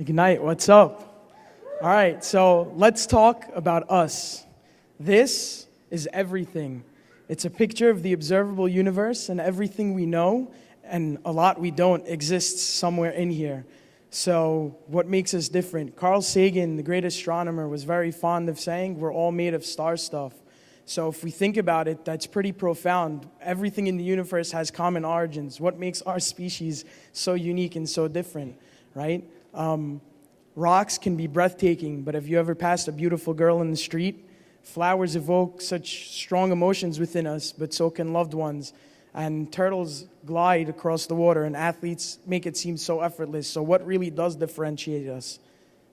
Ignite, what's up? All right, so let's talk about us. This is everything. It's a picture of the observable universe, and everything we know and a lot we don't exists somewhere in here. So what makes us different? Carl Sagan, the great astronomer, was very fond of saying we're all made of star stuff. So if we think about it, that's pretty profound. Everything in the universe has common origins. What makes our species so unique and so different, right? Rocks can be breathtaking, but have you ever passed a beautiful girl in the street? Flowers evoke such strong emotions within us, but so can loved ones. And turtles glide across the water, and athletes make it seem so effortless. So what really does differentiate us?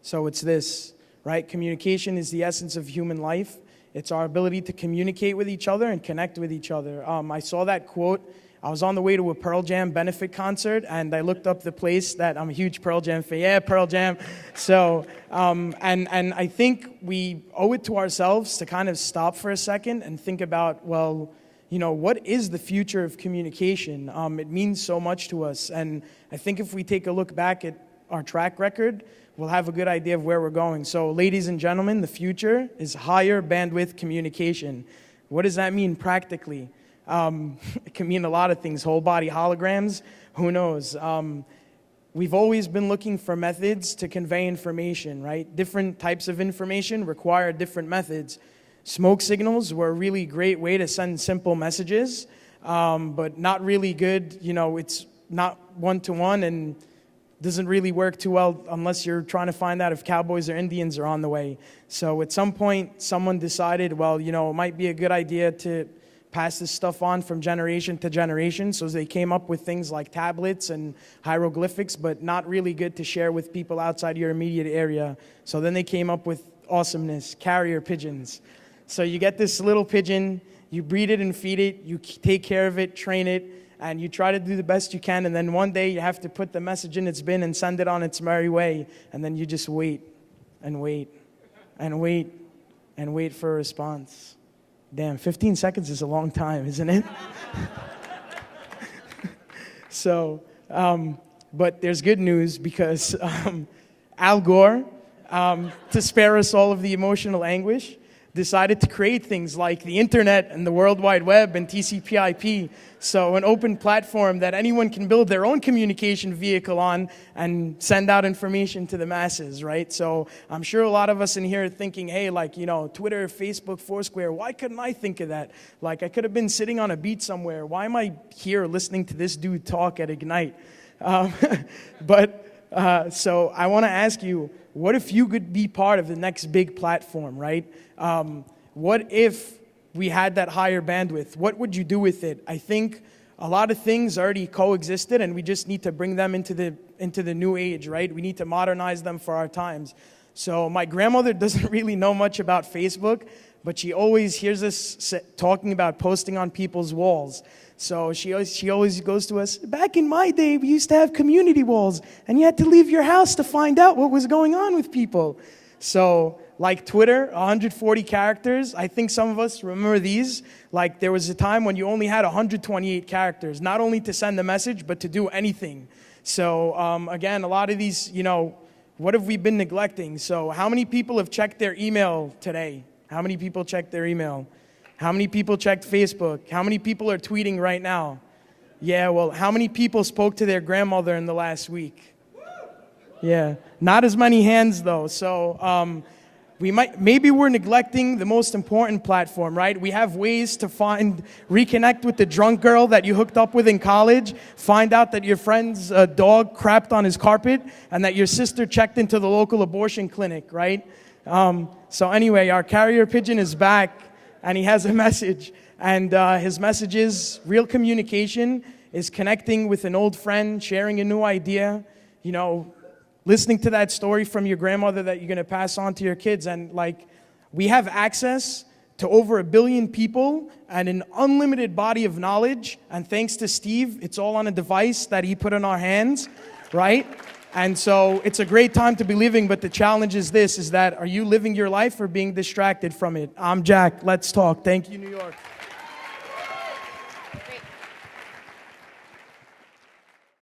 So it's this, right? Communication is the essence of human life. It's our ability to communicate with each other and connect with each other. I saw that quote. I was on the way to a Pearl Jam benefit concert, and I looked up the place that I'm a huge Pearl Jam fan. Yeah, Pearl Jam. So, and I think we owe it to ourselves to kind of stop for a second and think about, well, you know, what is the future of communication? It means so much to us, and I think if we take a look back at our track record, we'll have a good idea of where we're going. So, ladies and gentlemen, the future is higher bandwidth communication. What does that mean practically? It can mean a lot of things. Whole body holograms, who knows? We've always been looking for methods to convey information, right? Different types of information require different methods. Smoke signals were a really great way to send simple messages, but not really good. You know, it's not one-to-one and doesn't really work too well unless you're trying to find out if cowboys or Indians are on the way. So at some point, someone decided, well, you know, it might be a good idea to pass this stuff on from generation to generation. So they came up with things like tablets and hieroglyphics, but not really good to share with people outside your immediate area. So then they came up with awesomeness, carrier pigeons. So you get this little pigeon, you breed it and feed it, you take care of it, train it, and you try to do the best you can, and then one day you have to put the message in its bin and send it on its merry way, and then you just wait and wait and wait and wait for a response. Damn, 15 seconds is a long time, isn't it? So, but there's good news because Al Gore, to spare us all of the emotional anguish, decided to create things like the internet and the World Wide Web and TCP/IP. So an open platform that anyone can build their own communication vehicle on and send out information to the masses, right? So I'm sure a lot of us in here are thinking, hey, like, you know, Twitter, Facebook, Foursquare, why couldn't I think of that? Like, I could have been sitting on a beach somewhere. Why am I here listening to this dude talk at Ignite? So I want to ask you, what if you could be part of the next big platform, right? What if we had that higher bandwidth? What would you do with it? I think a lot of things already coexisted, and we just need to bring them into the new age, right? We need to modernize them for our times. So my grandmother doesn't really know much about Facebook, but she always hears us talking about posting on people's walls. So she always goes to us, back in my day, we used to have community walls, and you had to leave your house to find out what was going on with people. So like Twitter, 140 characters, I think some of us remember these. Like there was a time when you only had 128 characters, not only to send a message, but to do anything. So again, a lot of these, you know, what have we been neglecting? So how many people have checked their email today? How many people checked their email? How many people checked Facebook? How many people are tweeting right now? Yeah, well, how many people spoke to their grandmother in the last week? Yeah, not as many hands though. So maybe we're neglecting the most important platform, right? We have ways to reconnect with the drunk girl that you hooked up with in college, find out that your friend's dog crapped on his carpet, and that your sister checked into the local abortion clinic, right? So anyway, our carrier pigeon is back, and he has a message. And his message is, real communication is connecting with an old friend, sharing a new idea, you know, listening to that story from your grandmother that you're going to pass on to your kids. And like, we have access to over 1 billion people and an unlimited body of knowledge. And thanks to Steve, it's all on a device that he put in our hands, right? And so it's a great time to be living, but the challenge is this, is that are you living your life or being distracted from it? I'm Jack. Let's talk. Thank you, New York.